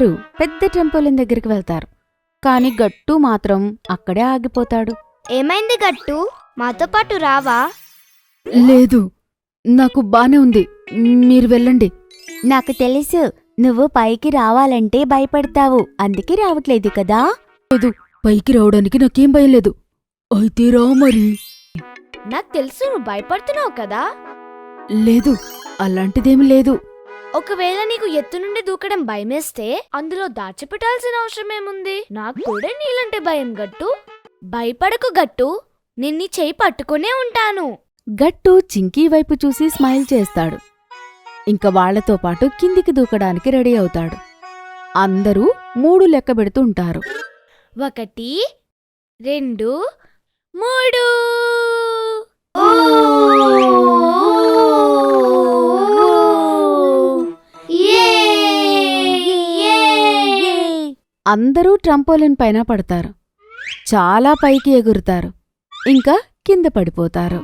అందరూ పెద్ద ట్రంపోలిన్ దగ్గరికి వెళ్తారు. కాని గట్టు మాత్రం అక్కడే ఆగిపోతాడు. ఏమైంది గట్టు? మాతో పాటు రావా? లేదు, నాకు బానే ఉంది, మీరు వెళ్ళండి. నాకు తెలుసు, నువ్వు పైకి రావాలంటే భయపడతావు, అందుకే రావట్లేదు కదా. లేదు, పైకి రావడానికి నాకేం భయం లేదు. అయితే రా మరి. నాకు తెలుసు నువ్వు భయపడుతున్నావు కదా. లేదు, అలాంటిదేమి లేదు. ఒకవేళ నీకు ఎత్తు నుండి దూకడం భయమేస్తే అందులో దాచిపెట్టాల్సిన అవసరమేముంది? నాకు కూడా నీలంటే భయం గట్టు. భయపడకు గట్టు, నిన్ని చేయి పట్టుకునే ఉంటాను. గట్టు చింకీ వైపు చూసి స్మైల్ చేస్తాడు. ఇంక వాళ్లతో పాటు కిందికి దూకడానికి రెడీ అవుతాడు. అందరూ 3 లెక్క పెడుతూ ఉంటారు. 1 2 3. అందరూ ట్రంపోలిన్ పైన పడతారు. చాలా పైకి ఎగురుతారు. ఇంకా కింద పడిపోతారు.